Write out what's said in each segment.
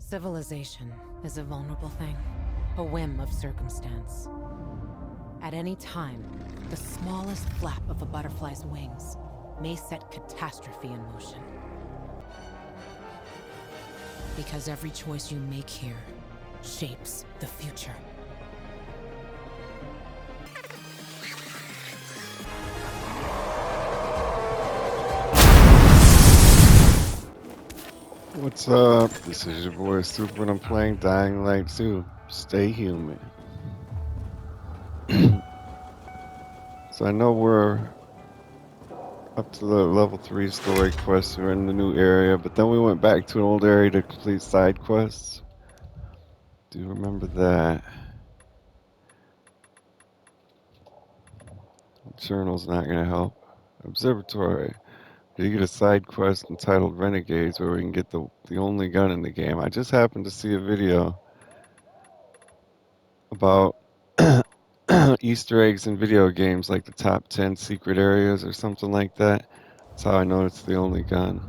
Civilization is a vulnerable thing, a whim of circumstance. At any time, the smallest flap of a butterfly's wings may set catastrophe in motion. Because every choice you make here shapes the future. What's up? This is your boy Super and I'm playing Dying Light 2. Stay human. So I know we're up to the level 3 story quest. We're in the new area, but then we went back to an old area to complete side quests. Do you remember that? Journal's not gonna help. Observatory. You get a side quest entitled Renegades where we can get the only gun in the game. I just happened to see a video about Easter eggs in video games, like the top 10 secret areas or something like that. That's how I know it's the only gun.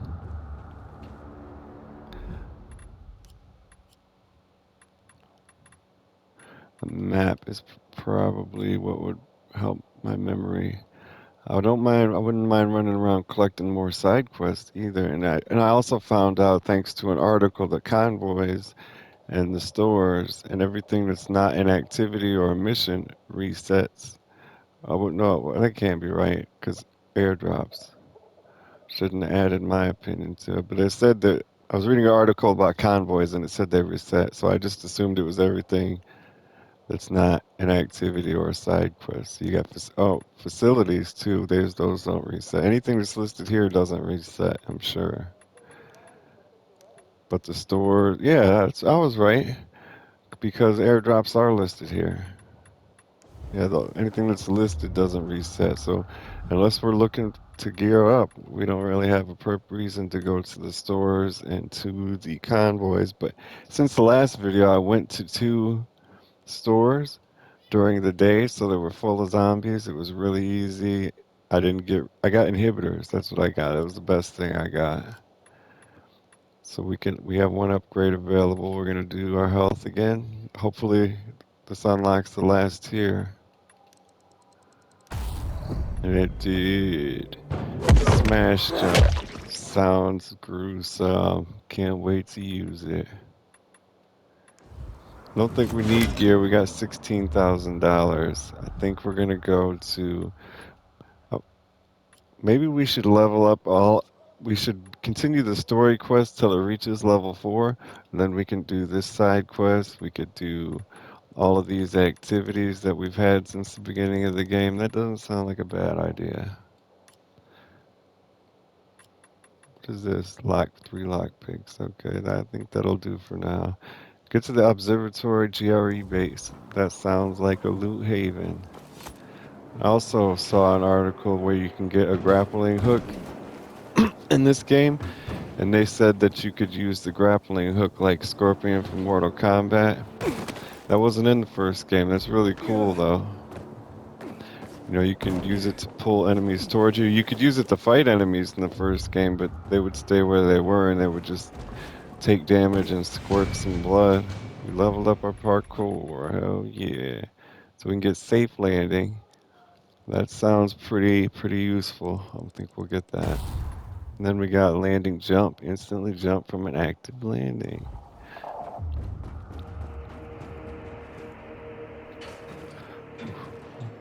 The map is probably what would help my memory. I wouldn't mind running around collecting more side quests either. And I also found out, thanks to an article, that convoys and the stores and everything that's not an activity or a mission resets. I wouldn't know. That can't be right because airdrops. Shouldn't have added my opinion to it. But it said that I was reading an article about convoys and it said they reset. So I just assumed it was everything that's not an activity or a side quest. So you got facilities too. Those don't reset. Anything that's listed here doesn't reset, I'm sure. But the store, yeah, I was right because airdrops are listed here. Yeah, anything that's listed doesn't reset. So unless we're looking to gear up, we don't really have a reason to go to the stores and to the convoys. But since the last video, I went to 2 stores during the day, so they were full of zombies. It was really easy. I got inhibitors. That's what I got. It was the best thing I got. So we have 1 upgrade available. We're gonna do our health again. Hopefully this unlocks the last tier. And it did. Smash jump. Sounds gruesome. Can't wait to use it. I don't think we need gear. We got $16,000. I think we're gonna go to. Oh, maybe we should level up all. We should continue the story quest till it reaches level 4, and then we can do this side quest. We could do all of these activities that we've had since the beginning of the game. That doesn't sound like a bad idea. What is this? 3 lock picks. Okay, I think that'll do for now. Get to the observatory GRE base. That sounds like a loot haven. I also saw an article where you can get a grappling hook in this game, and they said that you could use the grappling hook like Scorpion from Mortal Kombat. That wasn't in the first game. That's really cool, though. You know, you can use it to pull enemies towards you. You could use it to fight enemies in the first game, but they would stay where they were and they would just take damage and squirt some blood. We leveled up our parkour. Hell yeah. So we can get safe landing. That sounds pretty useful. I think we'll get that. And then we got landing jump. Instantly jump from an active landing.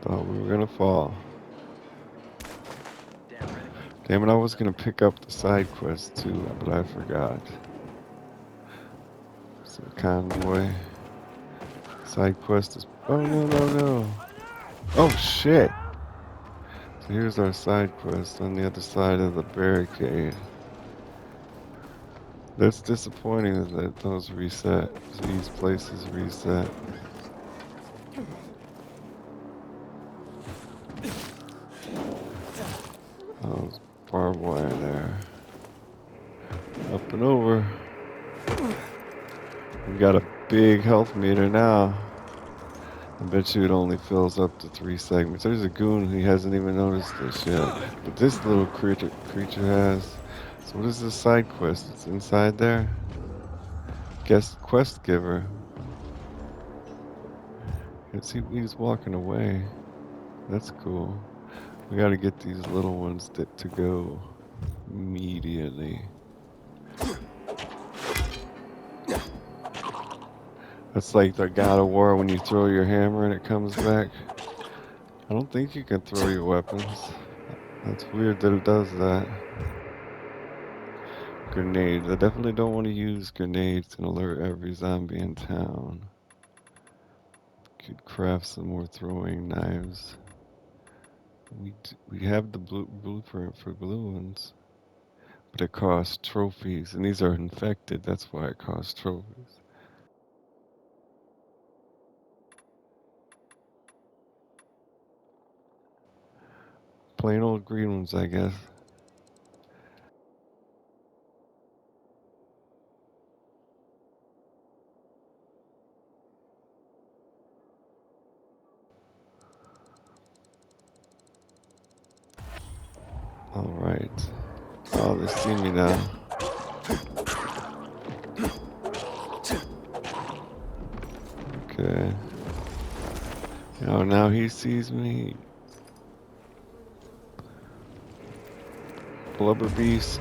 Thought we were gonna fall. Damn it, I was gonna pick up the side quest too, but I forgot. So convoy. Side quest is. Oh no. Oh shit! So here's our side quest on the other side of the barricade. That's disappointing that those reset. These places reset. Oh, there's barbed wire there. Up and over. We got a big health meter now. I bet you it only fills up to 3 segments. There's a goon who hasn't even noticed this yet. But this little creature has. So what is this side quest? It's inside there? Guest quest giver. He's walking away. That's cool. We gotta get these little ones to go immediately. That's like the God of War when you throw your hammer and it comes back. I don't think you can throw your weapons. That's weird that it does that. Grenades. I definitely don't want to use grenades and alert every zombie in town. Could craft some more throwing knives. We have the blueprint for blue ones, but it costs trophies, and these are infected. That's why it costs trophies. Plain old green ones, I guess. All right. Oh, they see me now. Okay. Oh, now he sees me. Blubber beast.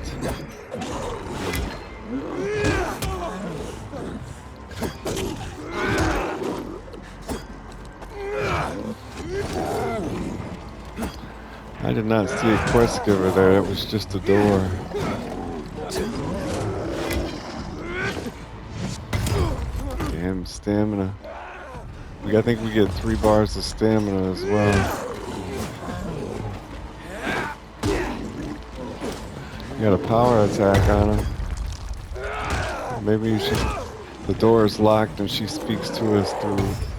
I did not see a quest giver there. It was just a door. Damn stamina. I think we get 3 bars of stamina as well. You got a power attack on him. Maybe the door is locked and she speaks to us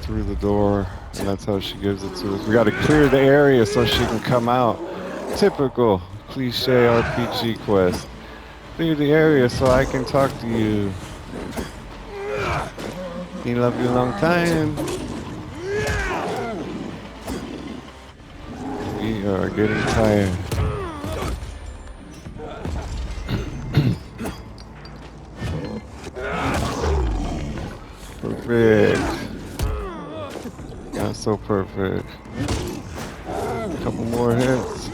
through the door, and that's how she gives it to us. We got to clear the area so she can come out. Typical cliche RPG quest. Clear the area so I can talk to you. He love you a long time. We are getting tired. Perfect. Not so perfect. A couple more hits.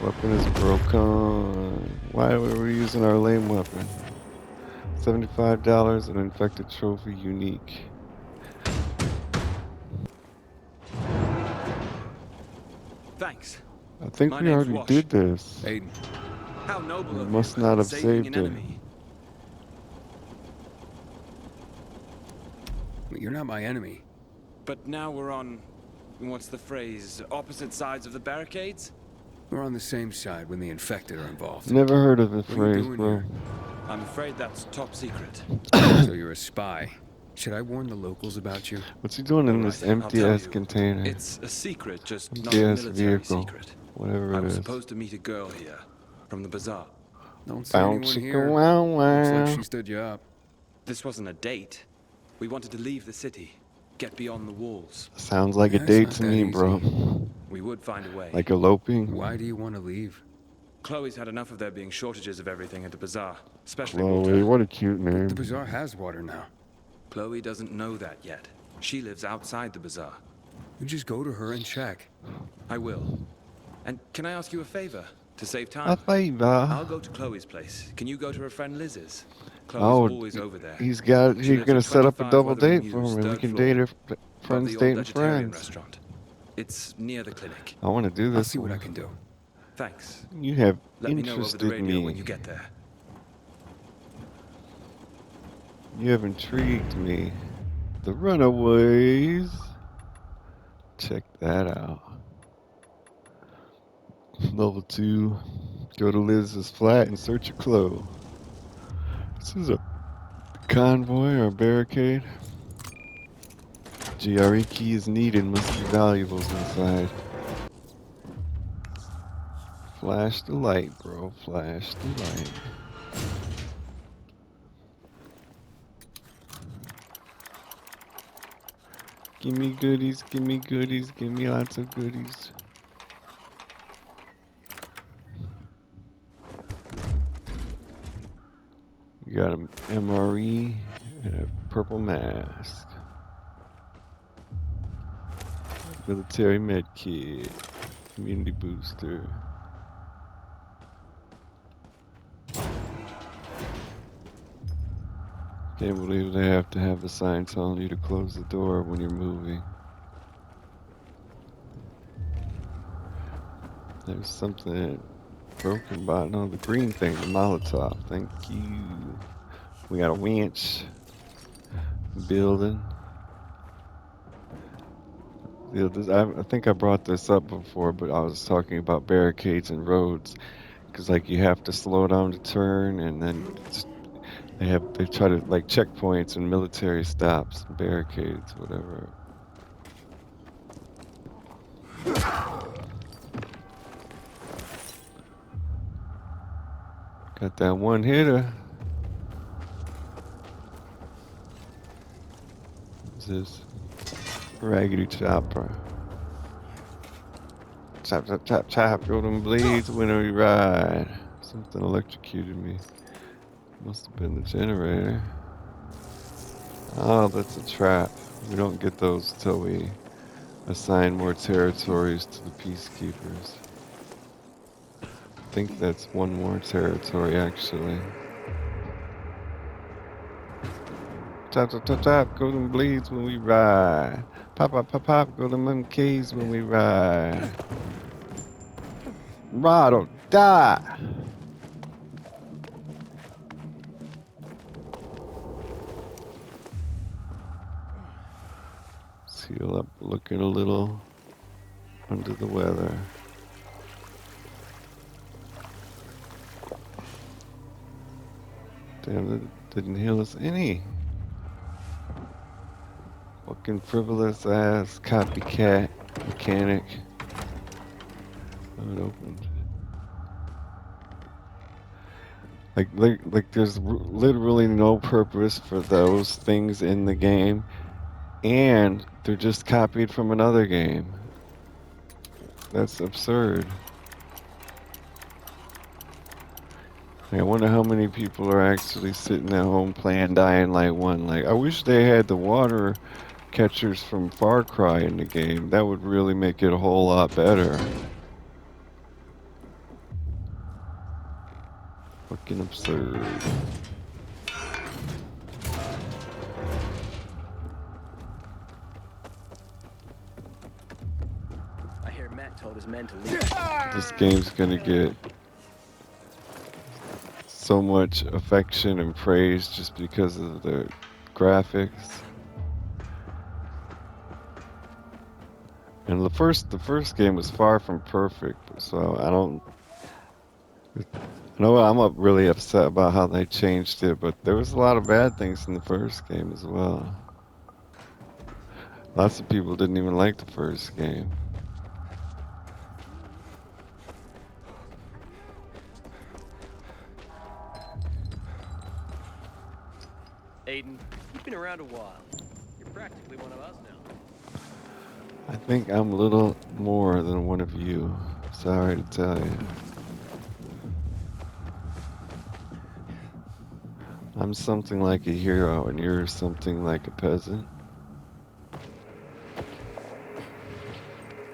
Weapon is broken. Why were we using our lame weapon? $75, an infected trophy, unique. Thanks. I think we already did this. Aiden. How noble We of must you, not have saving saved an it. enemy. You're not my enemy. But now we're on, what's the phrase, opposite sides of the barricades? We're on the same side when the infected are involved. Never heard of the What are you phrase, doing bro. here? I'm afraid that's top secret. So you're a spy. Should I warn the locals about you? What's he doing in All this right, I'll empty tell ass you. container? It's a secret, just not Empty a ass military vehicle. secret. Whatever I it was is. supposed to meet a girl here, from the bazaar. Don't see Bounce anyone chicka here. wow Looks like wow. she stood you up. This wasn't a date. We wanted to leave the city, get beyond the walls. Sounds like a That's date not to that me, easy. bro. We would find a way. Like eloping. Why do you want to leave? Chloe's had enough of there being shortages of everything at the bazaar, especially Chloe, water. what a cute name. The bazaar has water now. Chloe doesn't know that yet. She lives outside the bazaar. You just go to her and check. I will. And can I ask you a favor? To save time? A favor. I'll go to Chloe's place. Can you go to her friend Liz's? Oh, Chloe's always over there. he's She gonna lives at set up a 25 double Wuthering date for Mews, me. We third can floor, date her above friends the old dating vegetarian friends. restaurant. It's near the clinic. I want to do I'll this see what I one. can do. Thanks. You have Let me know over the interested radio me. when you get there. You have intrigued me. The Runaways. Check that out. Level 2. Go to Liz's flat and search a Chloe. This is a convoy or a barricade. GRE key is needed. Must be valuables inside. Flash the light, bro. Flash the light. Give me goodies, give me goodies, give me lots of goodies. You got an MRE and a purple mask. Military med kit. Community booster. Can't believe they have to have a sign telling you to close the door when you're moving. There's something broken by no, the green thing, the Molotov. Thank you. We got a winch. Building. Yeah, I think I brought this up before, but I was talking about barricades and roads because like you have to slow down to turn, and then they try to like checkpoints and military stops, barricades, whatever. Got that one hitter. What's this? Raggedy chopper. Chop, chop, chop, chop. Golden blades when we ride. Something electrocuted me. Must have been the generator. Oh, that's a trap. We don't get those till we assign more territories to the peacekeepers. I think that's one more territory, actually. Chop, chop, chop, chop. Golden blades when we ride. Pop, pop, pop, pop. Golden monkeys when we ride. Ride or die. Seal up, looking a little under the weather. Damn, that didn't heal us any. Fucking frivolous ass copycat mechanic. Oh, it opened. Like there's literally no purpose for those things in the game, and they're just copied from another game. That's absurd. I wonder how many people are actually sitting at home playing Dying Light 1. Like, I wish they had the water catchers from Far Cry in the game. That would really make it a whole lot better. Fucking absurd. I hear Matt told his men to leave. This game's gonna get so much affection and praise just because of the graphics. And the first game was far from perfect, so I know I'm really upset about how they changed it, but there was a lot of bad things in the first game as well. Lots of people didn't even like the first game. Aiden, you've been around a while. You're practically one of us now. I think I'm a little more than one of you. Sorry to tell you. I'm something like a hero and you're something like a peasant.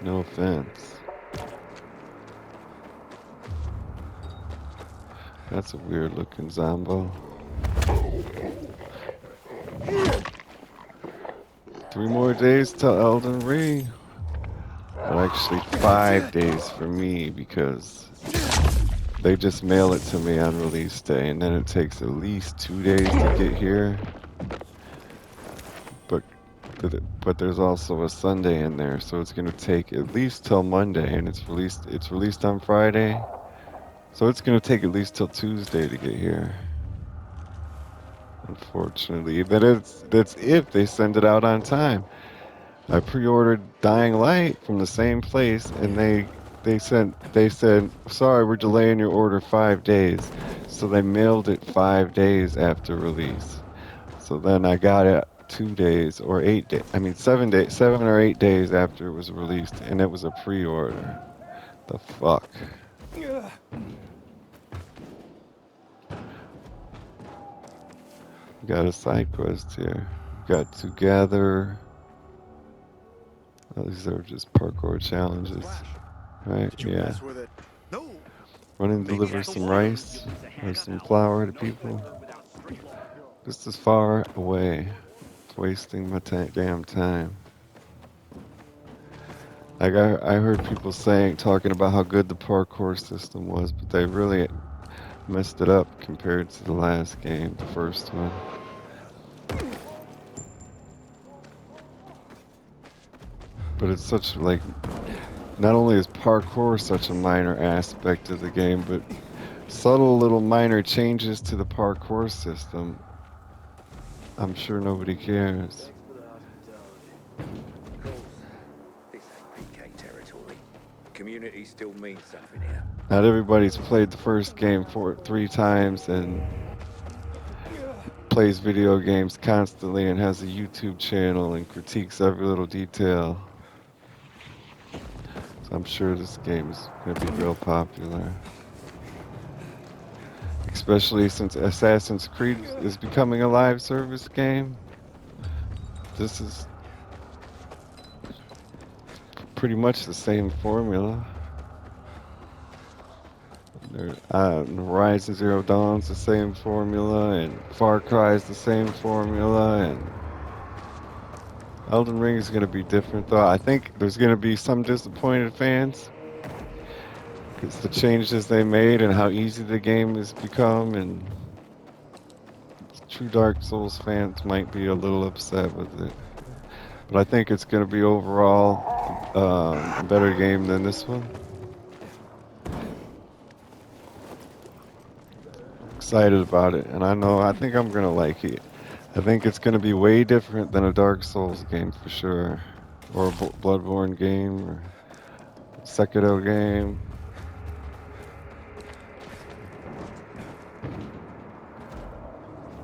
No offense. That's a weird looking Zombo. 3 more days till Elden Ring. Well, actually 5 days for me because they just mail it to me on release day, and then it takes at least 2 days to get here. But there's also a Sunday in there, so it's gonna take at least till Monday, and it's released on Friday, so it's gonna take at least till Tuesday to get here. Unfortunately, that's if they send it out on time. I pre-ordered Dying Light from the same place, and they said sorry, we're delaying your order 5 days. So they mailed it 5 days after release. So then I got it 2 days or 8 days. I mean 7 or 8 days after it was released, and it was a pre-order. The fuck. Got a side quest here. Got to gather. Oh, these are just parkour challenges, right? Did you Yeah. mess with it? No. Run and Maybe deliver that's the some water. rice or some flour to people. This is far away. It's wasting my damn time. Like I heard people talking about how good the parkour system was, but they really messed it up compared to the last game, the first one. But it's such like, not only is parkour such a minor aspect of the game, but subtle little minor changes to the parkour system. I'm sure nobody cares. Thanks for the hospitality. Of course, this ain't decayed territory. Community still means something here. Not everybody's played the first game 3 times and plays video games constantly and has a YouTube channel and critiques every little detail. So I'm sure this game is going to be real popular. Especially since Assassin's Creed is becoming a live service game. This is pretty much the same formula. Horizon Zero Dawn's the same formula, and Far Cry's the same formula, and Elden Ring is going to be different, though. I think there's going to be some disappointed fans because the changes they made and how easy the game has become, and true Dark Souls fans might be a little upset with it. But I think it's going to be overall a better game than this one. Excited about it, and I think I'm going to like it. I think it's going to be way different than a Dark Souls game for sure, or a Bloodborne game, or Sekiro game.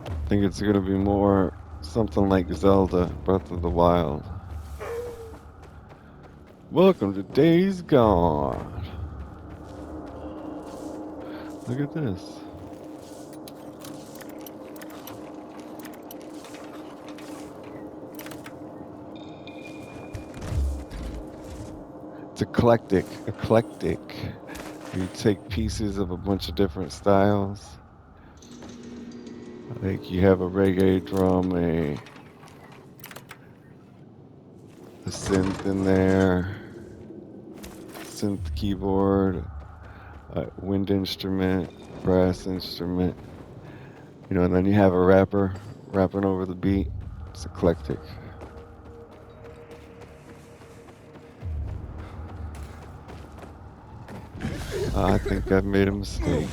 I think it's going to be more something like Zelda Breath of the Wild. Welcome to Days Gone. Look at this. It's eclectic. You take pieces of a bunch of different styles. Like you have a reggae drum, a synth in there, synth keyboard, a wind instrument, brass instrument, and then you have a rapper rapping over the beat. It's eclectic. I think I've made a mistake.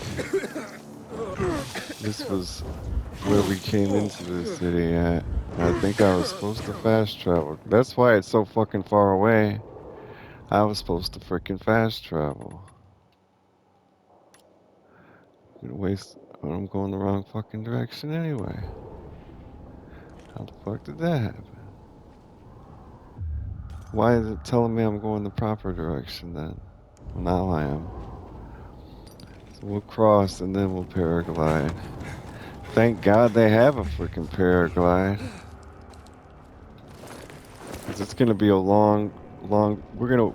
This was where we came into the city at. I think I was supposed to fast travel. That's why it's so fucking far away. I was supposed to freaking fast travel. I'm going the wrong fucking direction anyway. How the fuck did that happen? Why is it telling me I'm going the proper direction then? Well, now I am. So we'll cross and then we'll paraglide. Thank God they have a freaking paraglide. 'Cause it's gonna be a long. We're gonna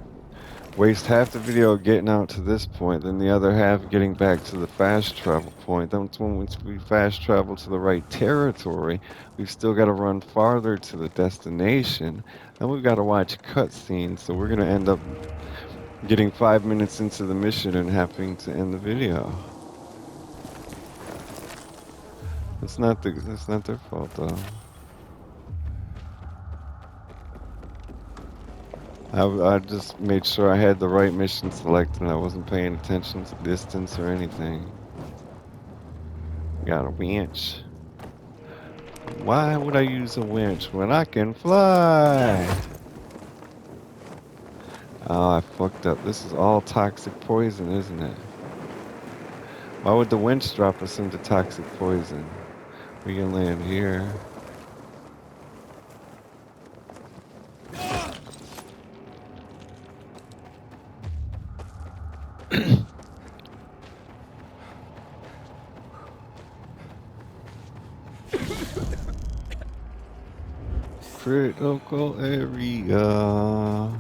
waste half the video getting out to this point, then the other half getting back to the fast travel point. Then once we fast travel to the right territory, we've still got to run farther to the destination. Then we've got to watch cutscenes, so we're gonna end up getting 5 minutes into the mission and having to end the video. It's not their fault though. I just made sure I had the right mission selected and I wasn't paying attention to distance or anything. Got a winch. Why would I use a winch when I can fly? Oh, I fucked up. This is all toxic poison, isn't it? Why would the winch drop us into toxic poison? We can land here. critical area.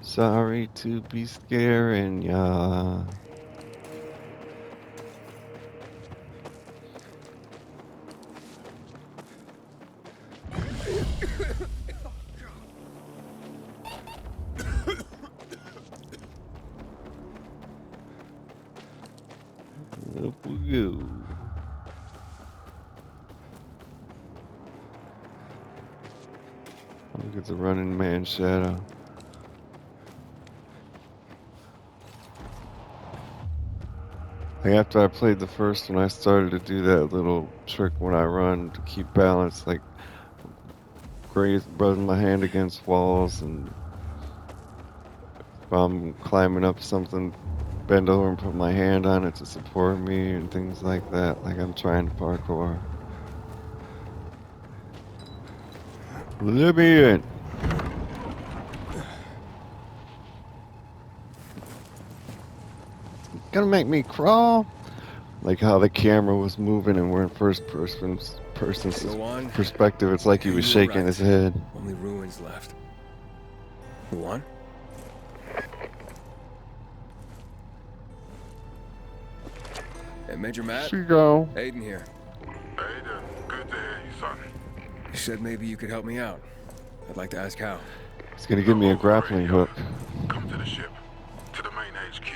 Sorry to be scaring ya. Up we go. Look at the running man shadow. Like after I played the first one, I started to do that little trick when I run to keep balance, like rubbing my hand against walls, and if I'm climbing up something, bend over and put my hand on it to support me and things like that, like I'm trying to parkour. Let me in. Gonna make me crawl? Like how the camera was moving and we're in person's Go on. perspective. It's like he was You were shaking his right. head. Only ruins left. Go on. Hey, Major Matt. Here you go. Aiden here. Aiden, good to hear you, son. You said maybe you could help me out. I'd like to ask how. He's gonna give me a Look over grappling radio. hook. Come to the ship, to the main HQ.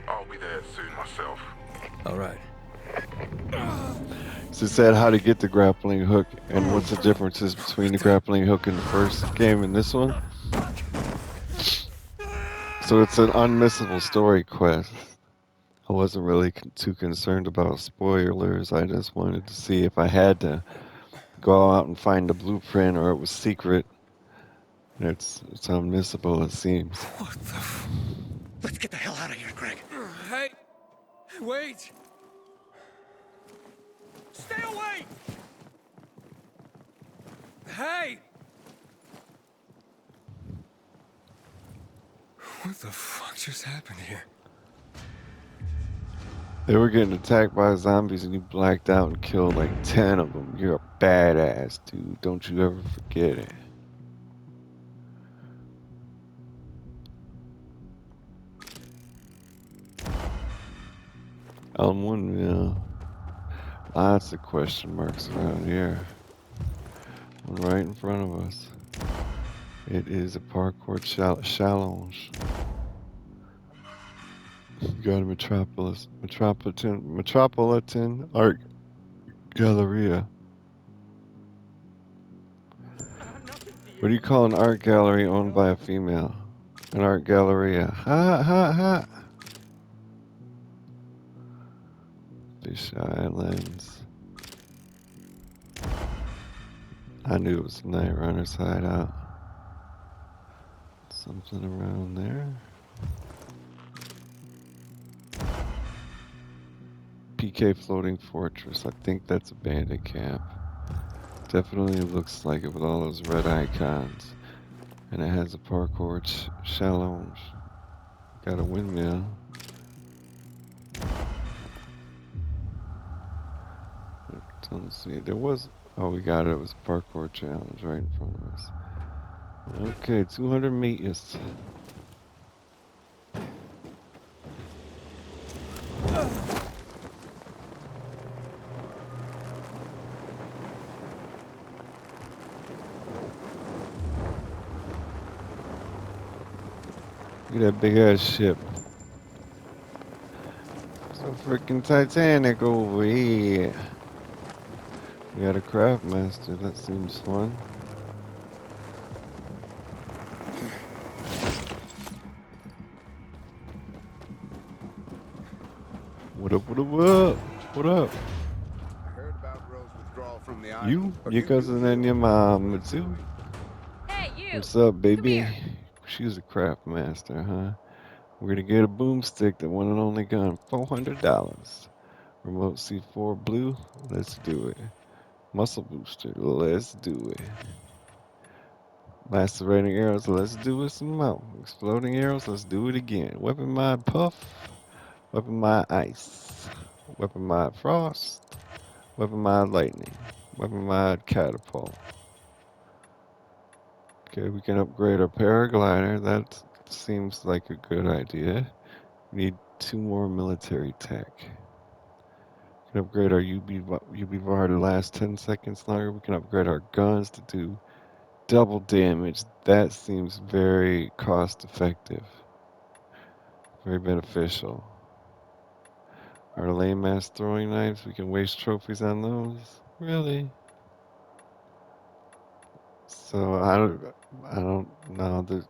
I'll be there soon myself. All right. So it said how to get the grappling hook and what's the differences between the grappling hook in the first game and this one. So it's an unmissable story quest. I wasn't really too concerned about spoilers. I just wanted to see if I had to go out and find a blueprint or it was secret. It's unmissable, it seems. What the Let's get the hell out of here, Greg. Hey! Wait! Stay away! Hey! What the fuck just happened here? They were getting attacked by zombies and you blacked out and killed like 10 of them. You're a badass, dude. Don't you ever forget it. One, lots of question marks around here. One right in front of us. It is a parkour challenge. You got a Metropolitan Art Galleria. What do you call an art gallery owned by a female? An art galleria. Ha ha ha. Fish Islands. I knew it was Night Runner's hideout. Something around there. PK Floating Fortress. I think that's a bandit camp. Definitely looks like it with all those red icons. And it has a parkour challenge. Got a windmill. Don't see it. There was. Oh, we got it. It was a parkour challenge right in front of us. Okay, 200 meters. Look at that big ass ship. So freaking Titanic over here. We got a craft master. That seems fun. What up, what up, what up? What up? I heard about Rose withdrawal from the island. You? Your cousin and your mom too? Hey, you! What's up, baby? here. She's a craft master, huh? We're gonna get a boomstick, the one and only gun. $400. Remote C4 blue. Let's do it. Muscle booster. Let's do it. Lacerating arrows. Let's do it some more. Exploding arrows. Let's do it again. Weapon mod puff. Weapon mod ice. Weapon mod frost. Weapon mod lightning. Weapon mod catapult. Okay, we can upgrade our paraglider. That seems like a good idea. We need 2 more military tech. We can upgrade our UBVAR to last 10 seconds longer. We can upgrade our guns to do double damage. That seems very cost effective. Very beneficial. Our lame ass throwing knives, we can waste trophies on those? Really? So I don't know. The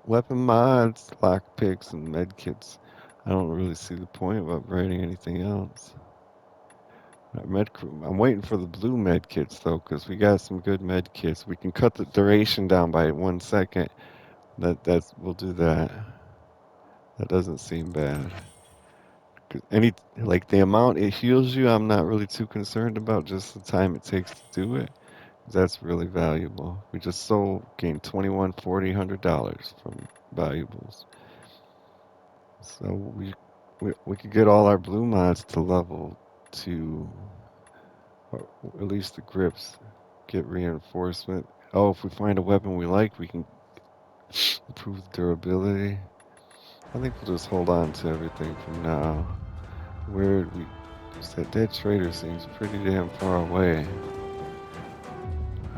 weapon mods, lockpicks, and medkits. I don't really see the point of upgrading anything else. I'm waiting for the blue medkits though, because we got some good medkits. We can cut the duration down by 1 second. We'll do that. That doesn't seem bad. 'Cause like the amount it heals you, I'm not really too concerned about. Just the time it takes to do it. That's really valuable. We just gained $21, $40, $100 from valuables. So we could get all our blue mods to level 2, or at least the grips. Get reinforcement. Oh, if we find a weapon we like, we can improve durability. I think we'll just hold on to everything from now. Where we? That dead trader seems pretty damn far away.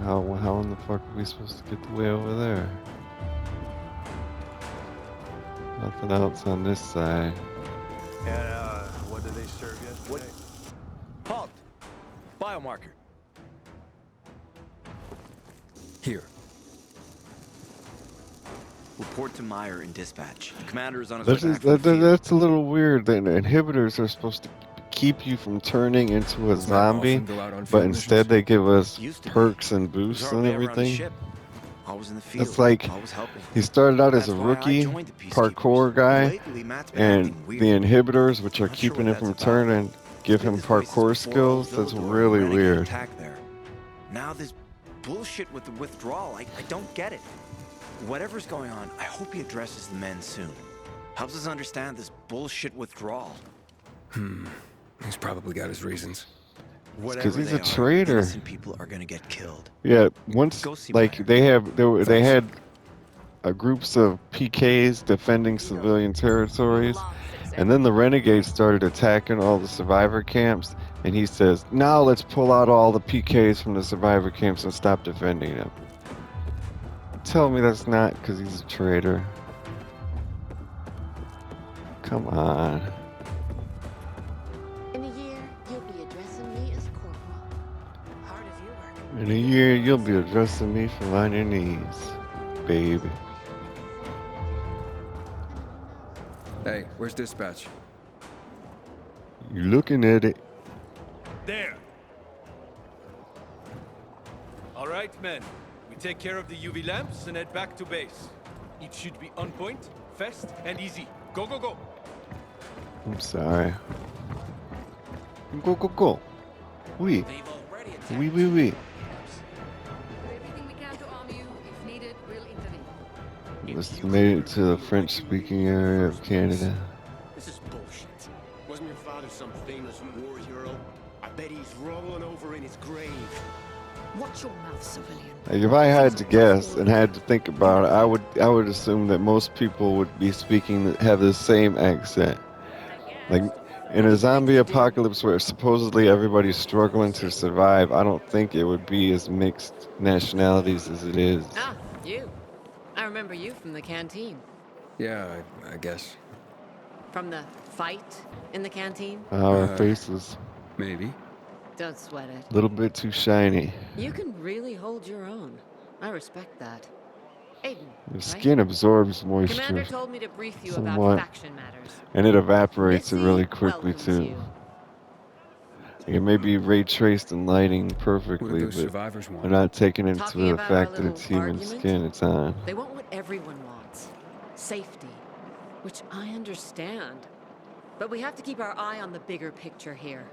How in the fuck are we supposed to get the way over there? Nothing else on this side. And, what did they serve yesterday? Halt! Biomarker. Here. Report to Meyer in dispatch. The commander is on his That's, way back from the field. that's a little weird. The inhibitors are supposed to keep you from turning into a Does Meyer zombie, often go out on but field instead missions? they give us Used to be. perks and He was boosts and hardly ever on the everything. ship. Always in the field. It's like always helping. he started out as a That's why I rookie joined the parkour Peacekeepers. guy, Lately, Matt's been and acting weird. the inhibitors, which are Not sure keeping what him from that's about. turning, give Heard him his voices parkour before skills. That's Villador, really renegade weird. attack there. Now this bullshit with the withdrawal. I don't get it. Whatever's going on, I hope he addresses the men soon. Helps us understand this bullshit withdrawal. He's probably got his reasons. Because he's Whatever a they are, traitor. innocent people are gonna get killed. Yeah, once Go see like Meyer. they had groups of PKs defending civilian territories, and then the renegades started attacking all the survivor camps. And he says, "Now let's pull out all the PKs from the survivor camps and stop defending them." Tell me that's not because he's a traitor. Come on. In a year, you'll be addressing me as corporal. Hard as you work. In a year, you'll be addressing me from on your knees, baby. Hey, where's dispatch? You looking at it? There. All right, men. We take care of the UV lamps and head back to base. It should be on point, fast, and easy. Go, go, go. I'm sorry. Go, go, go. Oui. They've already attacked. Oui. Everything we can to arm you. If needed, we'll intervene. Must have made it to the French-speaking area of Canada. This is bullshit. Wasn't your father some famous war hero? I bet he's rolling over in his grave. Watch your mouth, civilian. Like if I had to guess and had to think about it, I would assume that most people would be have the same accent. Like in a zombie apocalypse where supposedly everybody's struggling to survive, I don't think it would be as mixed nationalities as it is. Ah, you. I remember you from the canteen. Yeah, I guess. From the fight in the canteen? Our faces Maybe. Don't sweat it. a little bit too shiny. You can really hold your own. I respect that. Aiden, The right? skin absorbs moisture Commander told me to brief you somewhat, about faction matters. and it evaporates it Missy really quickly welcomes too. you. It may be ray traced and lighting What do perfectly, those but survivors we're want? not taking into Talking the about fact our that it's little human argument? skin it's on. They want what everyone wants. Safety. Which I understand. But we have to keep our eye on the bigger picture here.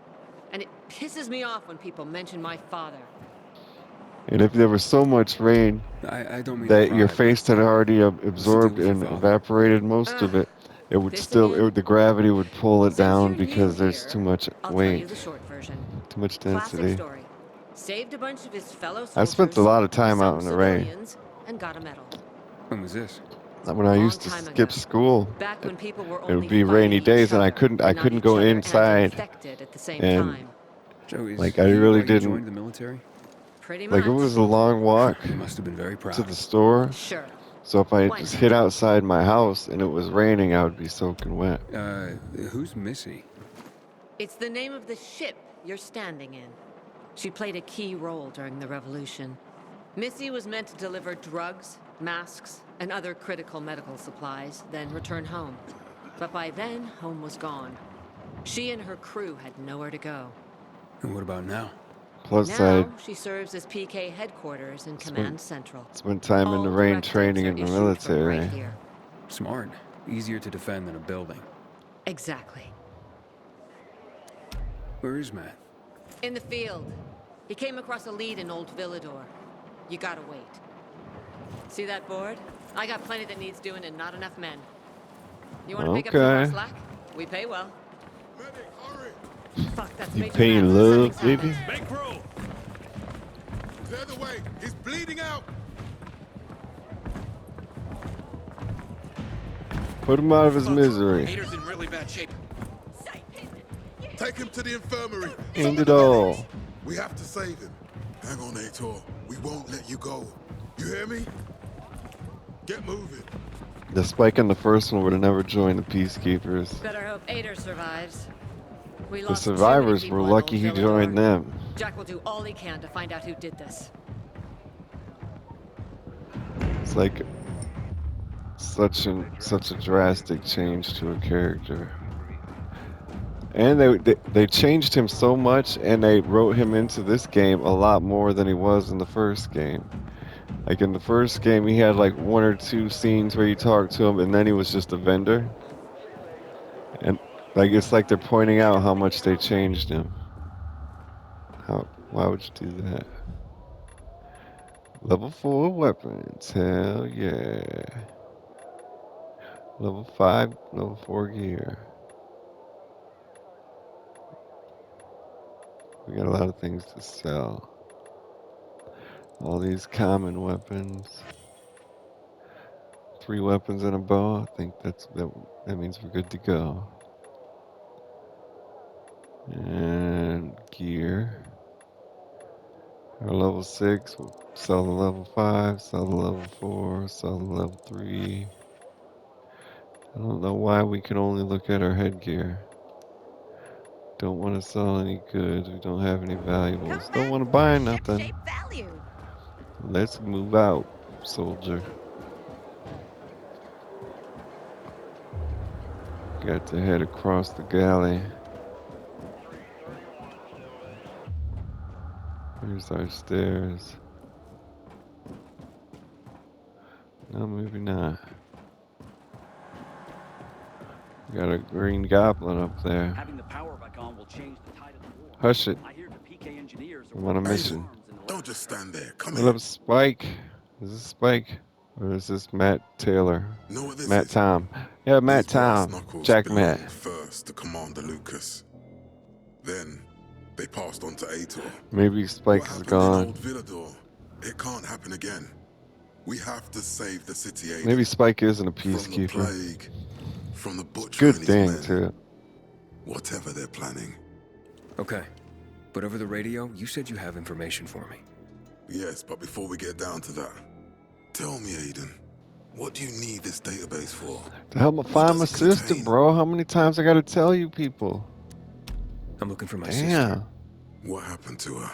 And it pisses me off when people mention my father. And if there was so much rain I don't mean that to your pry, face had already absorbed with your and father? evaporated most of it, it would This still, again? the gravity would pull it Since down you're because new there's here, too much I'll tell you weight, the short version. too much Classic density. story. Saved a bunch of his fellow soldiers. I spent a lot of time some out in the rain. civilians, and got a medal. When was this? When I Long used to time skip ago. school, Back when people were it would only be rainy fighting days, each and I other, couldn't not go each other, and inside, infected at the same and time. So is like I he really why you didn't. joined the military? Pretty Like it much. was a long walk You must have been very to proud. the store, Sure. so if I Why just not? hid outside my house and it was raining, I would be soaking wet. Who's Missy? It's the name of the ship you're standing in. She played a key role during the revolution. Missy was meant to deliver drugs, masks, and other critical medical supplies, then return home. But by then, home was gone. She and her crew had nowhere to go. And what about now? Plus, Now, she serves as PK headquarters in Spent- Command Central. spent time in the All rain directives training are in the issued from military. right here. Smart. Easier to defend than a building. Exactly. Where is Matt? In the field. He came across a lead in Old Villador. You gotta wait. See that board? I got plenty that needs doing and not enough men. You wanna pick up some of our Okay. slack? We pay well. Medic, hurry! Fuck, that's You Major paying Matt. love, Something's baby? happened. Make room! Clear the way! He's bleeding out! Put him out of his misery. Hater's in really bad shape. Take him to the infirmary! End it all. We have to save him. Hang on, Ator. We won't let you go. You hear me? Get moving. The Spike in the first one would have never joined the Peacekeepers. Better hope Ader survives. We The lost too many survivors were people in lucky Old he Villador. joined them. Jack will do all he can to find out who did this. It's like such a drastic change to a character. And they changed him so much, and they wrote him into this game a lot more than he was in the first game. Like in the first game, he had like one or two scenes where you talked to him, and then he was just a vendor. And like it's like they're pointing out how much they changed him. Why would you do that? Level 4 weapons, hell yeah. Level 5, level 4 gear. We got a lot of things to sell. All these common weapons. 3 weapons and a bow. I think that means we're good to go. And gear. Our level 6, we'll sell the level 5, sell the level 4, sell the level 3. I don't know why we can only look at our headgear. Don't want to sell any goods. We don't have any valuables. Don't want to buy nothing. Let's move out, soldier. Got to head across the galley. Here's our stairs. No, maybe not. We got a green goblin up there. Having the power back on will change the tide of the war. Hush it. I hear the PK engineers are I'm on a mission. Don't just stand there. Come What here. up, Spike? Is this Spike? Or is this Matt Taylor? Know what this Matt is? Tom. Yeah, Matt These brass Tom. knuckles Jack belonged Matt. first to Commander Lucas. Then they passed on to Ator. Maybe Spike What is happened gone. in Old Villador? It can't happen again. We have to save the city, Aiden. Maybe Spike isn't a From the peacekeeper. plague, from the butcher Good and his thing, men. too. Whatever they're planning. Okay. But over the radio, you said you have information for me. Yes, but before we get down to that, tell me, Aiden, what do you need this database for? To help me find my sister, bro. How many times I gotta tell you people? I'm looking for my Damn. sister. What happened to her?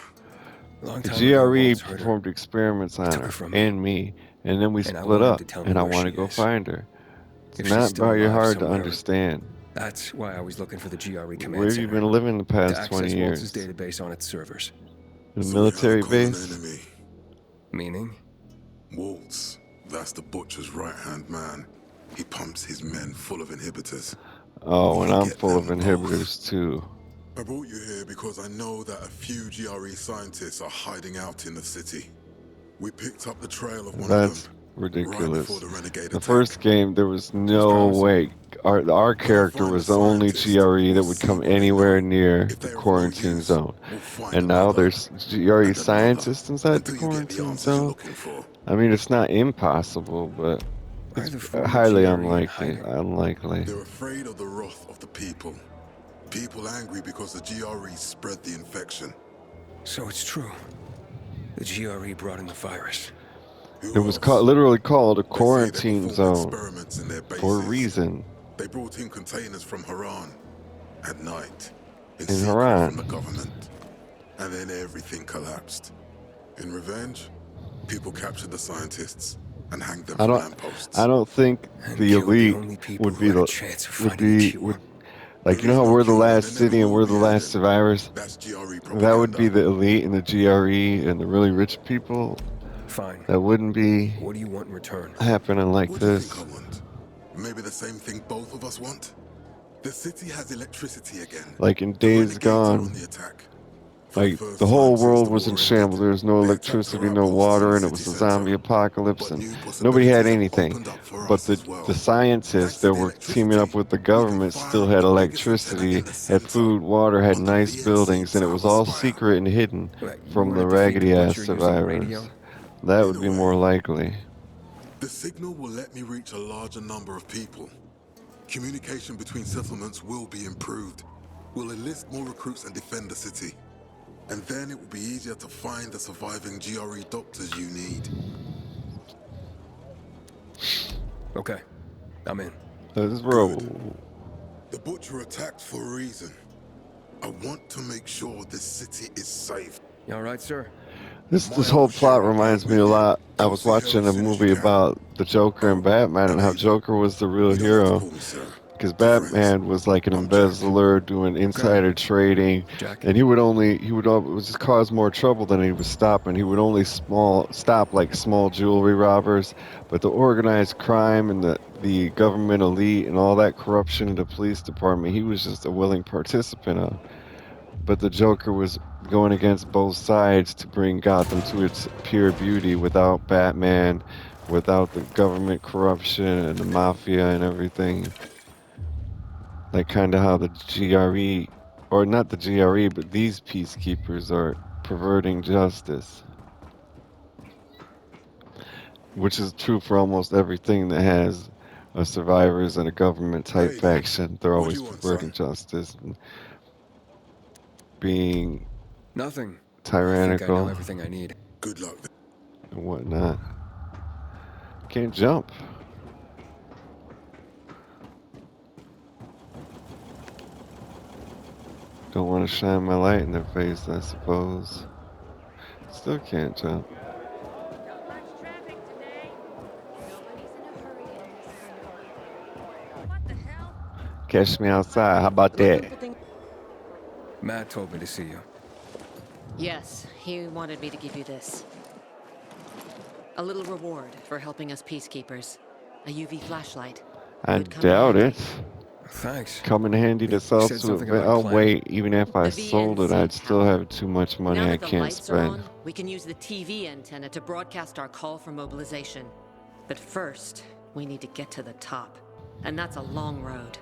Long The time ago, GRE Waltz hurt her. performed experiments on took her her from me. and me, and then we And I split want him up, to tell me and I where want to she go is. find her. It's If she's not still very alive hard to somewhere. understand. That's why I was looking for the GRE command Where have center. you been living the to past access 20 Waltz's years? database on its servers. The So we military have a common base? enemy. Meaning? Waltz. That's the butcher's right-hand man. He pumps his men full of inhibitors. Oh, and We I'm get full of them inhibitors too. I brought you here because I know that a few GRE scientists are hiding out in the city. We picked up the trail of one That's of them ridiculous. right before the renegade The attack. first game, there was no way. Our character was the only GRE that would come anywhere near the quarantine zone. And now there's GRE scientists inside the quarantine zone? I mean, it's not impossible, but Why are it's the former highly GRE in unlikely. hiding? Unlikely. They're afraid of the wrath of the people. People angry because the GRE spread the infection. So it's true. The GRE brought in the virus. It was literally called a quarantine zone Experiments in their for a bases. reason. They brought in containers from Haran at night, in In secret Haran. from the government. And then everything collapsed. In revenge, people captured the scientists and hanged them from lampposts. I don't think And the killed the elite only people would who be had a the chance of would finding the be cure. would like, you know how we're the last city and we're the last survivors? That's GRE That would propaganda. be the elite and the GRE and the really rich people. Fine. That wouldn't be What do you want in return? happening like What do you this. think I want? Maybe the same thing both of us want? The city has electricity again. Like in The Days renegades are on Gone, the attack. like the whole world was in shambles. There was no electricity, no water, and it was a zombie apocalypse, and nobody had anything. But the scientists that were teaming up with the government still had electricity, had food, water, had nice buildings, and it was all secret and hidden from the raggedy ass survivors. That would be more likely. The signal will let me reach a larger number of people. Communication between settlements will be improved. We'll enlist more recruits and defend the city. And then it will be easier to find the surviving GRE doctors you need. Okay, I'm in. This road. The Butcher attacked for a reason. I want to make sure this city is safe. You all right, sir? This whole plot reminds me a lot. I was watching a movie about the Joker and Batman and how Joker was the real hero. Because Batman was like an embezzler doing insider trading, and he would just cause more trouble than he was stopping. He would only stop like small jewelry robbers, but the organized crime and the government elite and all that corruption in the police department, he was just a willing participant of. But the Joker was going against both sides to bring Gotham to its pure beauty without Batman, without the government corruption and the mafia and everything. Like kind of how the GRE, or not the GRE, but these peacekeepers are perverting justice. Which is true for almost everything that has a survivors and a government type faction. They're always perverting justice and being Nothing. tyrannical. I think I know everything I need. Good luck. And whatnot. Can't jump. Don't want to shine my light in their face, I suppose. Still can't jump. Catch me outside. How about that? Matt told me to see you. Yes, he wanted me to give you this. A little reward for helping us peacekeepers. A UV flashlight. I doubt it. Thanks. Come in handy to sell to it. Oh wait, even if I sold it, I'd still have too much money I can't spend. We can use the TV antenna to broadcast our call for mobilization. But first, we need to get to the top. And that's a long road.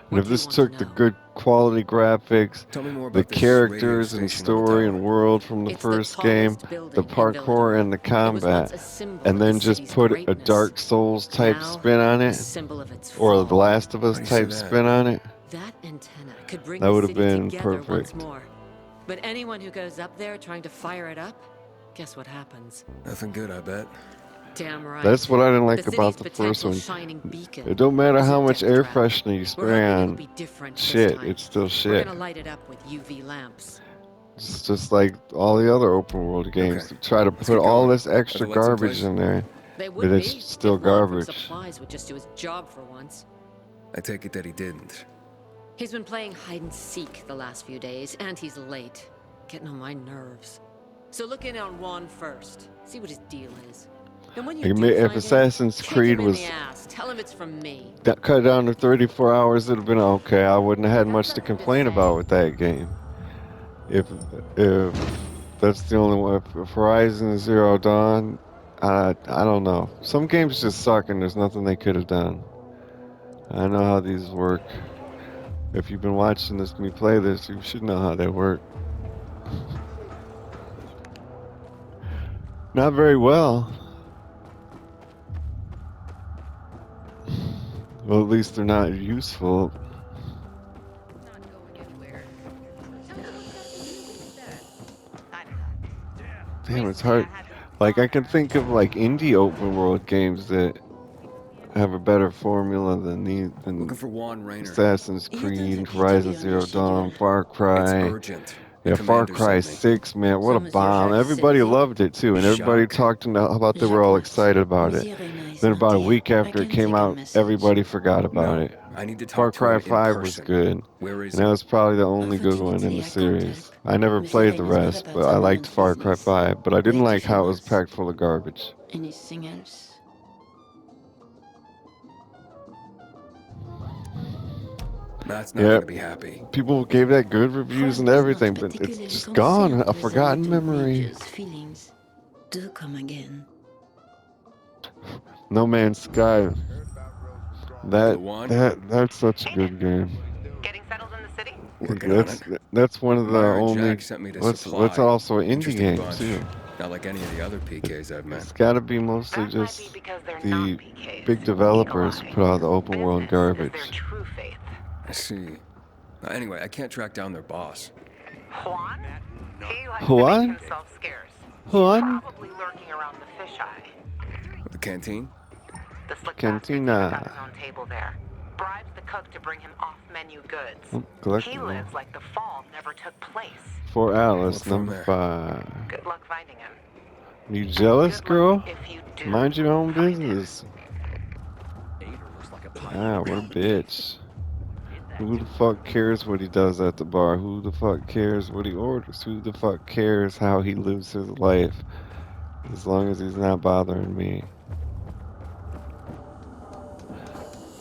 And if this took the good quality graphics, the characters and story and world from the first game, the parkour and the combat, and then just put a Dark Souls type spin on it, or the Last of Us type spin on it, that antenna could bring that would the have city been together perfect. once more. But anyone who goes up there trying to fire it up, guess what happens? Nothing good, I bet. Damn right. That's what I didn't like about the first one. It don't matter how much air freshener you spray on shit, it's still shit. We're gonna light it up with UV lamps. It's just like all the other open world games. They try to put all this extra garbage in there, but it's still garbage. Supplies would just do his job for once. I take it that he didn't. He's been playing hide and seek the last few days, and he's late. Getting on my nerves. So look in on Juan first. See what his deal is. And when you If Assassin's Creed was tell him it's from me. cut down to 34 hours, it'd have been okay. I wouldn't have had much to complain about with that game. If that's the only one. If Horizon Zero Dawn, I don't know. Some games just suck and there's nothing they could have done. I know how these work. If you've been watching me play this, you should know how they work. Not very well. Well, at least they're not useful. Damn, it's hard. Like, I can think of like indie open world games that have a better formula than Looking for Juan Raynor. Assassin's Creed, Horizon Zero Dawn, Far It's Cry. urgent. The Yeah, Far commander Cry sent me. 6, man, what a bomb. Everybody loved it too, and everybody talked about they were all excited about it. Then about a week after it came out, everybody forgot about it. I need to Far talk to Cry him in 5 was person. good, Where is and that he? was probably the only good one in the series. I never played the rest, but I liked Far Cry 5, but I didn't like how it was packed full of garbage. Anything else? Matt's not gonna be happy. People gave that good reviews and everything, but it's just gone, a forgotten memory. Feelings do come again. No Man's Sky. That's such a good game. Getting settled in the city? That's one of the Myra only. Jack sent me to What's supply. also an indie Interesting game bunch. too. Not like any of the other PKs I've met. It's got to be mostly just the big developers who put out the open world garbage. I see. Anyway, I can't track down their boss. Juan? He likes to Juan? make himself scarce. Juan? Probably lurking around the fisheye. The canteen? The slick Cantina. bastard got his own table there. Bribes the cook to bring him off-menu goods. He Collectible. lives like the fall never took place. For Alice, number 5. Good luck finding him. You jealous, girl? Mind your own business. Ah, what a bitch. Who the fuck cares what he does at the bar? Who the fuck cares what he orders? Who the fuck cares how he lives his life? As long as he's not bothering me.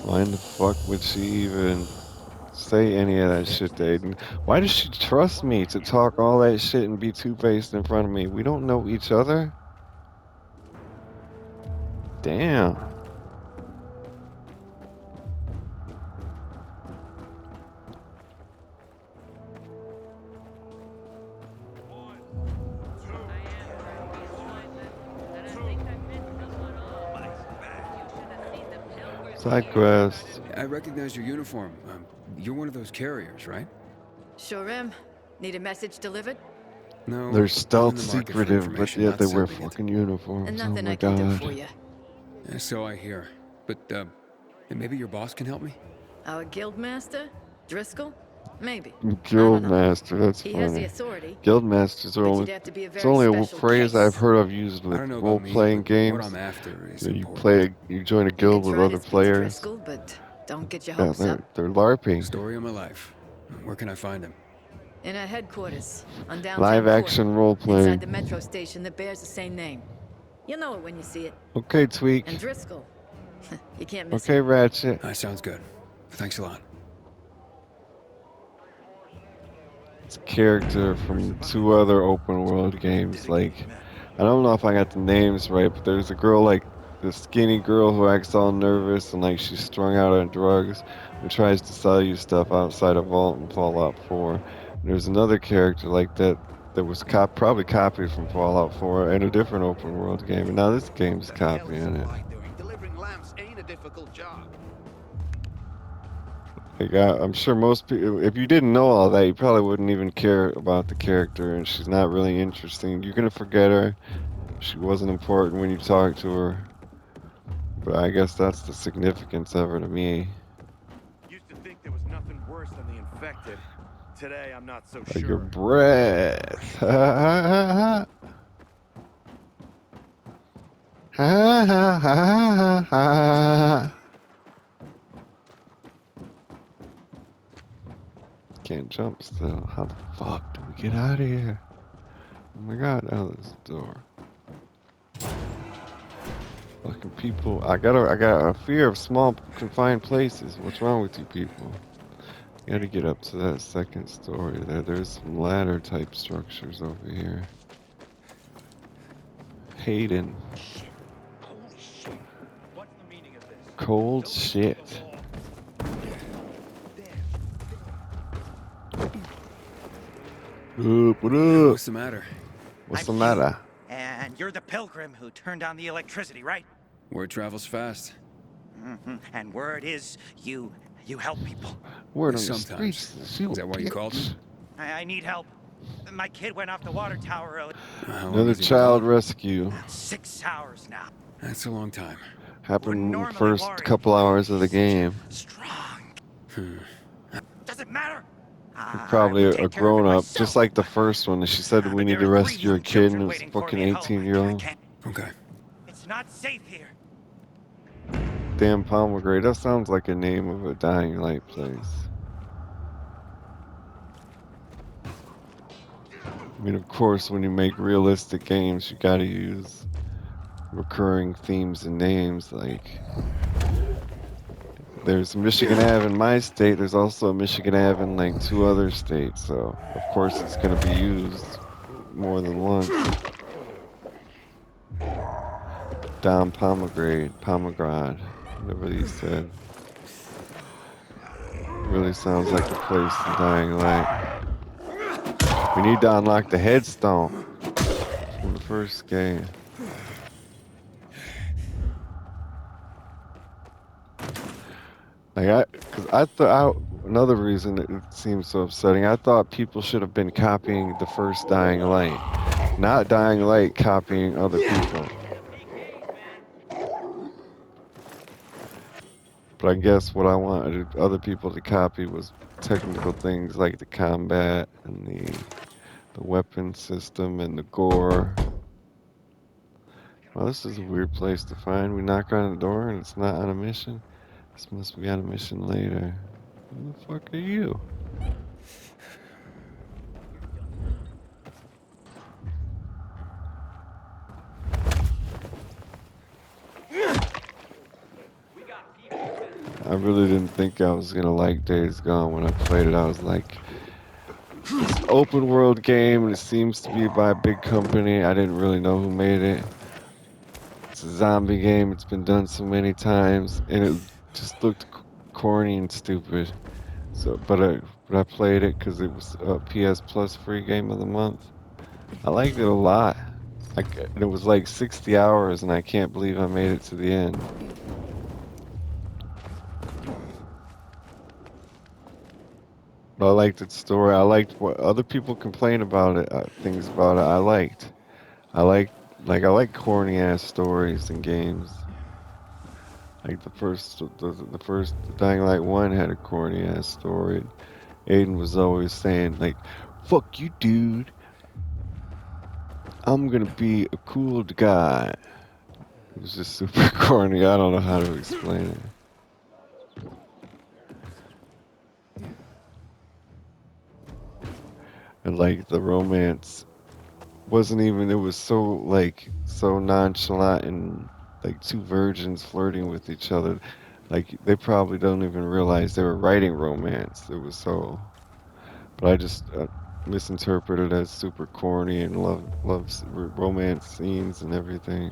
Why in the fuck would she even say any of that shit to Aiden? Why does she trust me to talk all that shit and be two-faced in front of me? We don't know each other? Damn. Side quest. I recognize your uniform. You're one of those carriers, right? Sure am. Need a message delivered? No. They're I'm stealth in the market for secretive, but information, yet not they wear sending it. fucking uniforms. And Oh nothing my I can do for god. you. Yeah, so I hear. But, maybe your boss can help me? Our guild master? Driscoll? Maybe. Guildmaster, that's He has the funny. authority. Guildmasters are But only. you'd have to be a It's very only a special phrase case. I've heard of used with I don't know about role-playing me, but games. what I'm after is that you important. you join a guild with other players. Driscoll, but don't get your Yeah, hopes up. they're LARPing. Story of my life. Where can I find him? In our headquarters, on downtown Live Court, action role-playing. inside the metro station that bears the same name. You'll know it when you see it. Okay, Tweak. And Driscoll. You can't miss Okay, it. Ratchet. That sounds good. Thanks a lot. It's a character from 2 other open world games. Like, I don't know if I got the names right, but there's a girl like the skinny girl who acts all nervous and like she's strung out on drugs and tries to sell you stuff outside a vault in Fallout 4. And there's another character like that that was probably copied from Fallout 4 in a different open world game, and now this game's copying it. Delivering lamps ain't a difficult job. Like, I'm sure most people, if you didn't know all that, you probably wouldn't even care about the character, and she's not really interesting. You're gonna forget her. She wasn't important when you talked to her. But I guess that's the significance of her to me. Used to think there was nothing worse than the infected. Today, I'm not so Like sure. your breath. Ha ha ha ha. Ha ha ha ha ha. Can't jump still. How the fuck do we get out of here? Oh my god, out this door. Fucking people. I got a fear of small confined places. What's wrong with you people? You gotta get up to that second story there. There's some ladder type structures over here. Hayden. Cold shit. What up? What's the matter? What's the matter? And you're the pilgrim who turned on the electricity, right? Word travels fast. And word is, you help people. Word on the Sometimes. streets. She Is that why you called me? I need help. My kid went off the water tower early. How long Another has he been child gone? rescue. 6 hours now. That's a long time. Happened in the first couple hours of the game. Doesn't matter. Probably a grown-up, just like the first one. And she said we need to rescue your kid, and it was a fucking 18-year-old. Okay. It's not safe here. Damn pomegranate. That sounds like a name of a Dying Light place. I mean, of course, when you make realistic games, you gotta use recurring themes and names. Like, there's Michigan Ave in my state. There's also a Michigan Ave in like 2 other states. So, of course, it's gonna be used more than once. Dom Pomegranate, whatever he said. Really sounds like the place in Dying Light. We need to unlock the headstone from the first game. Because I thought, another reason it seems so upsetting, I thought people should have been copying the first Dying Light, not Dying Light copying other people. But I guess what I wanted other people to copy was technical things like the combat and the weapon system and the gore. Well, this is a weird place to find. We knock on the door and it's not on a mission. This must be on a mission later. Who the fuck are you? I really didn't think I was gonna like Days Gone when I played it. I was like, it's an open world game and it seems to be by a big company. I didn't really know who made it. It's a zombie game. It's been done so many times and it just looked corny and stupid. So, but I played it because it was a PS Plus free game of the month. I liked it a lot. It was like 60 hours and I can't believe I made it to the end. But I liked its story. I liked what other people complain about it. Things about it I liked. I like corny ass stories in games. Like the first Dying Light 1 had a corny ass story. Aiden was always saying like, "Fuck you, dude. I'm gonna be a cool guy." It was just super corny. I don't know how to explain it. And like the romance wasn't even, it was so nonchalant and like 2 virgins flirting with each other. Like they probably don't even realize they were writing romance. It was so, but I just misinterpreted it as super corny and loves romance scenes and everything.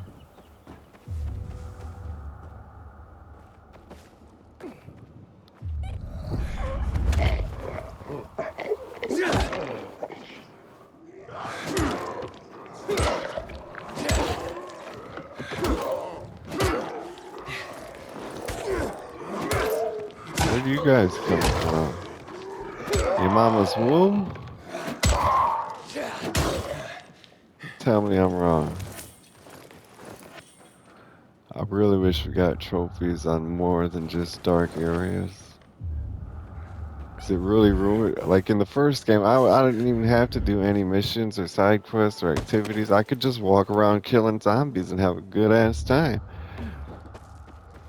Where do you guys come from? Your mama's womb? Tell me I'm wrong. I really wish we got trophies on more than just dark areas. Cause it really ruined, like in the first game, I didn't even have to do any missions or side quests or activities. I could just walk around killing zombies and have a good ass time.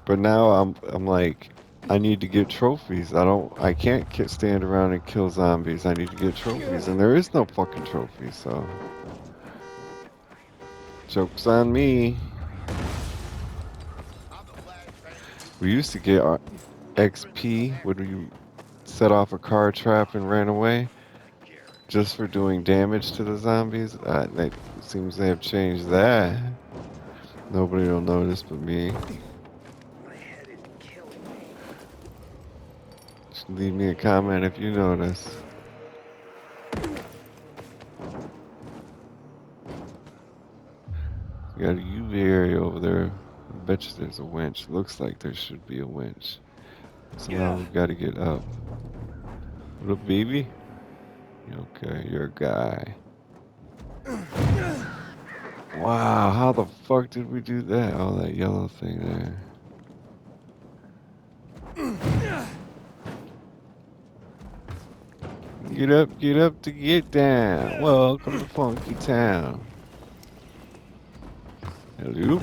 But now I'm like, I need to get trophies. I can't stand around and kill zombies. I need to get trophies, and there is no fucking trophy, so joke's on me. We used to get our XP when we set off a car trap and ran away, just for doing damage to the zombies. It seems they have changed that. Nobody will notice but me. Just leave me a comment if you notice. We got a UV area over there. bet you there's a winch. Looks like there should be a winch. Somehow we gotta get up. Little baby? Okay, you're a guy. Wow, how the fuck did we do that? Oh, that yellow thing there. Get up to get down. Welcome to Funky Town. Hello?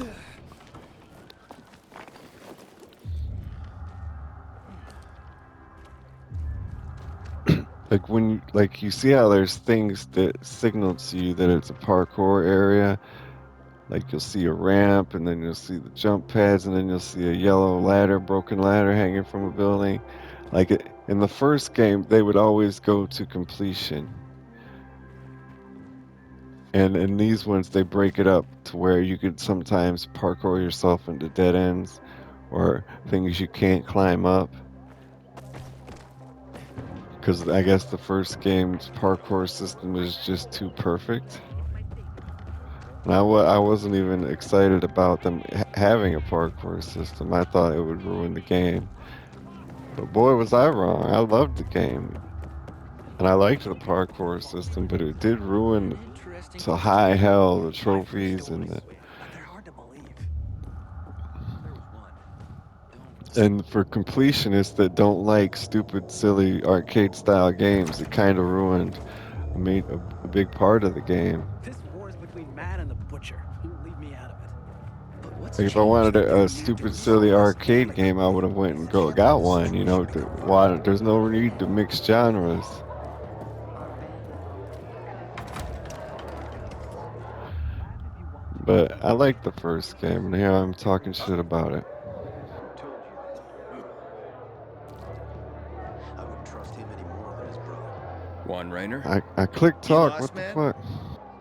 Like when, like you see how there's things that signal to you that it's a parkour area. Like you'll see a ramp, and then you'll see the jump pads, and then you'll see a yellow ladder, broken ladder hanging from a building. Like in the first game, they would always go to completion. And in these ones, they break it up to where you could sometimes parkour yourself into dead ends or things you can't climb up. Because I guess the first game's parkour system is just too perfect. And I wasn't even excited about them having a parkour system. I thought it would ruin the game. But boy, was I wrong. I loved the game. And I liked the parkour system, but it did ruin to high hell the trophies and the... And for completionists that don't like stupid, silly arcade-style games, it kind of ruined a big part of the game. This war is between man and the butcher. You leave me out of it. But what's Like if I wanted a stupid, silly arcade game, I would have went and got one. You know, there's no need to mix genres. But I like the first game, and here I'm talking shit about it. I wouldn't trust him any more than his brother. Juan Raynor? I clicked talk. What the fuck?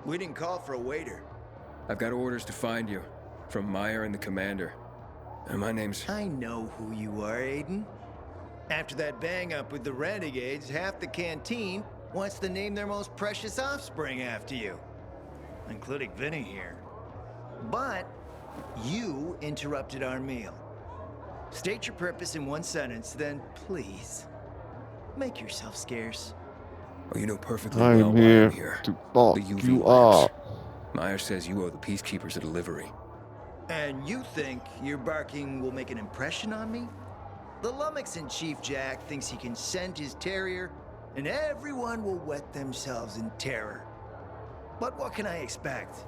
We didn't call for a waiter. I've got orders to find you from Meyer and the commander. And my name's... I know who you are, Aiden. After that bang-up with the Renegades, half the canteen wants to name their most precious offspring after you. Including Vinny here. But you interrupted our meal. State your purpose in one sentence, then please, make yourself scarce. Oh, you know perfectly well I'm why here I'm here. to fuck The UV you lamps. up. Meyer says you owe the peacekeepers a delivery. And you think your barking will make an impression on me? The lummoxan Chief Jack thinks he can scent his terrier, and everyone will wet themselves in terror. But what can I expect?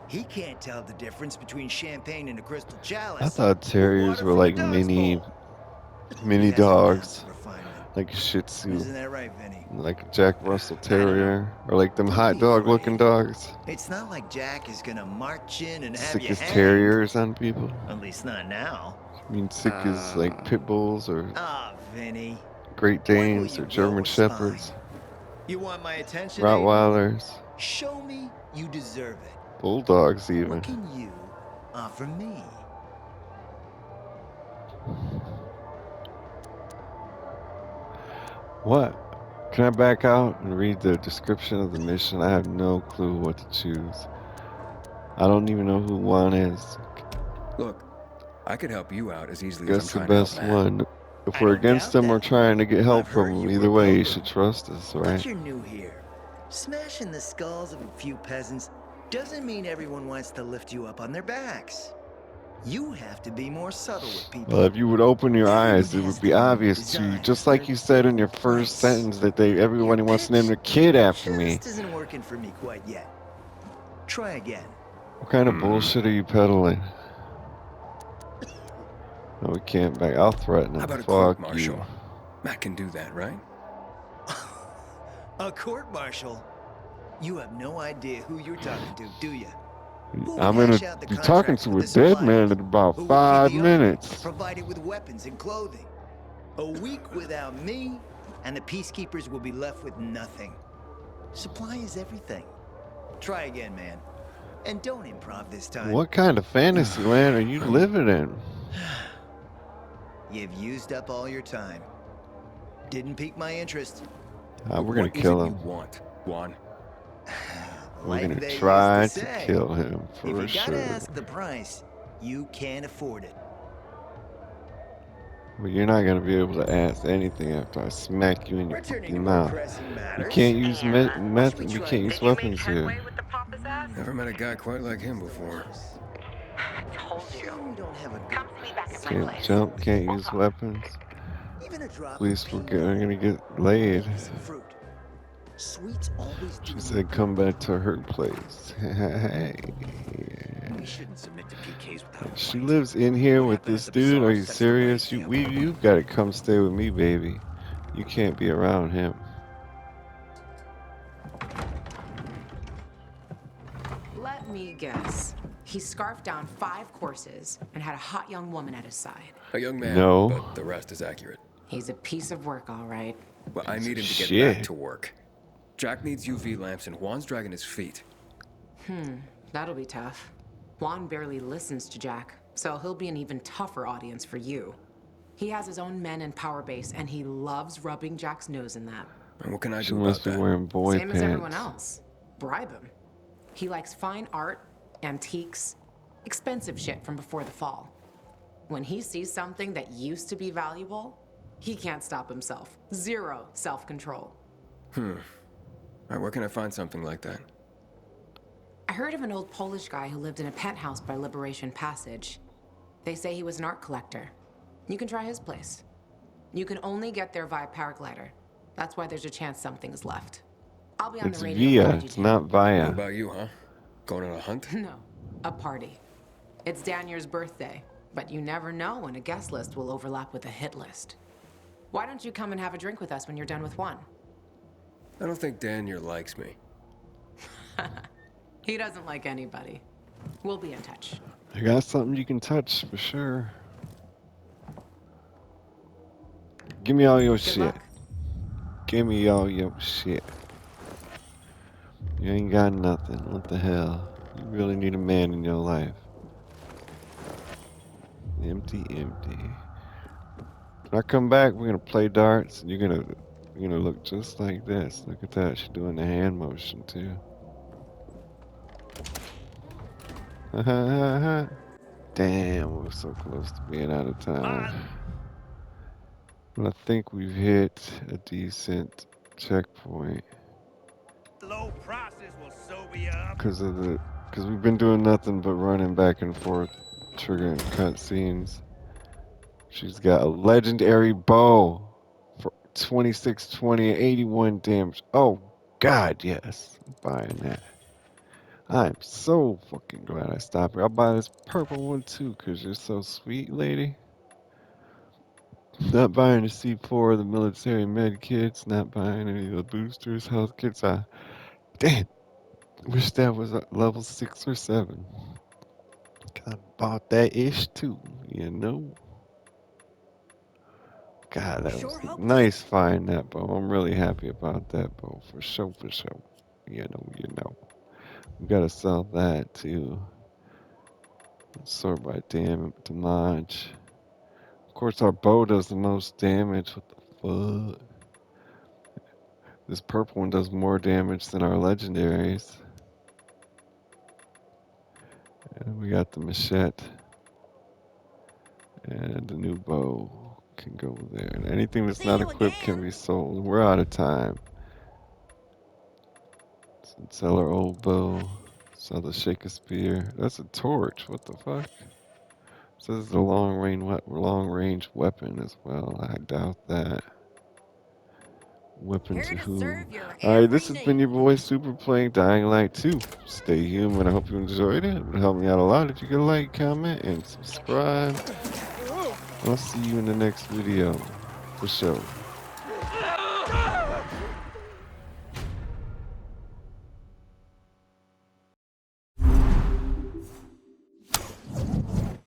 He can't tell the difference between champagne and a crystal chalice. I thought terriers were like mini dogs, like a Shih Tzu, Isn't that right, Vinny? like a Jack Russell Terrier, or like them hot dog looking dogs. It's not like Jack is gonna march in and have Sick you as hanged. terriers on people. At least not now. I mean, sick as like pit bulls or Vinny. Great Danes or German Shepherds, You want my attention? Rottweilers, Show me you deserve it. bulldogs even. What can you offer me? What? Can I back out and read the description of the mission? I have no clue what to choose. I don't even know who Juan is. Look, I could help you out as easily Guess as the I'm trying best to help Matt. one. If we're against them or trying to get help from them, either way, you should trust us, But right? you're new here. Smashing the skulls of a few peasants doesn't mean everyone wants to lift you up on their backs. You have to be more subtle with people. Well, if you would open your eyes, it would be obvious to you, just like you said in your first sentence, that everybody wants to name their kid after me. This isn't working for me quite yet. Try again. What kind of bullshit are you peddling? No, we can't back. I'll threaten him. How about a Fuck court-martial? you. Matt can do that, right? A court-martial? You have no idea who you're talking to, do you? I'm gonna be talking to a dead man in about 5 minutes. Provided with weapons and clothing. A week without me, and the peacekeepers will be left with nothing. Supply is everything. Try again, man. And don't improv this time. What kind of fantasy land are you living in? You've used up all your time. Didn't pique my interest. We're gonna kill him. What is it you want, Juan? We're gonna try to kill him If for you sure. gotta ask the price, You can't afford it. Well, you're not gonna be able to ask anything after I smack you in your Returning to fucking more mouth. pressing You matters. can't use Should we you try can't use Did you make weapons headway here. with the Papa's ass? Never met a guy quite like him before. I told you. We don't have a good Come see me back at my Can't place. jump, can't We'll use talk. weapons. even a drop At of least we're pink. gonna get laid. Maybe some fruit. Sweets always do She me said come back to her place. Hey. We shouldn't submit to PKs without a She fight. lives in here What with happened at this the dude? Are bazaar you sets the right serious? example. You've gotta come stay with me, baby. You can't be around him. Let me guess. He scarfed down 5 courses and had a hot young woman at his side. A young man, No. but the rest is accurate. He's a piece of work, all right. Well, I need him to get Shit. back to work. Jack needs UV lamps and Juan's dragging his feet. That'll be tough. Juan barely listens to Jack, so he'll be an even tougher audience for you. He has his own men and power base, and he loves rubbing Jack's nose in that. And what can I She do must about be that? wearing boy Same as everyone pants. else. Bribe him. He likes fine art, antiques, expensive shit from before the fall. When he sees something that used to be valuable, he can't stop himself. 0 self-control. All right, where can I find something like that? I heard of an old Polish guy who lived in a penthouse by Liberation Passage. They say he was an art collector. You can try his place. You can only get there via paraglider. That's why there's a chance something's left. I'll be on It's the radio. via, behind you, it's Dan. not What via. about you, huh? Going on a hunt? No, a party. It's Danier's birthday, but you never know when a guest list will overlap with a hit list. Why don't you come and have a drink with us when you're done with one? I don't think Daniel likes me. He doesn't like anybody. We'll be in touch. I got something you can touch for sure. Give me all your Good shit. luck. Give me all your shit. You ain't got nothing. What the hell? You really need a man in your life. Empty, empty. When I come back, we're gonna play darts, and you're gonna look just like this. Look at that. She's doing the hand motion too. Damn, we're so close to being out of time. But I think we've hit a decent checkpoint. Low prices will sober you up. Because we've been doing nothing but running back and forth, triggering cutscenes. She's got a legendary bow for 2620 and 81 damage. Oh God, yes, I'm buying that. I'm so fucking glad I stopped her. I'll buy this purple one too, cause you're so sweet, lady. Not buying the C4, the military med kits. Not buying any of the boosters, health kits. Damn. Wish that was at level 6 or 7. I bought that ish too, you know. God, that was nice finding that bow. I'm really happy about that bow for sure, for sure. You know. We gotta sell that too. Sort by damage. Of course, our bow does the most damage. What the fuck? This purple one does more damage than our legendaries. And we got the machete. And the new bow can go there. And anything that's not equipped can be sold. We're out of time. So sell our old bow. Sell the Shakespeare. That's a torch. What the fuck? It says it's a long range weapon as well. I doubt that. Weapon to who? Alright, this has been your boy Super playing Dying Light 2. Stay human. I hope you enjoyed it. It would help me out a lot if you could like, comment, and subscribe. I'll see you in the next video. For sure.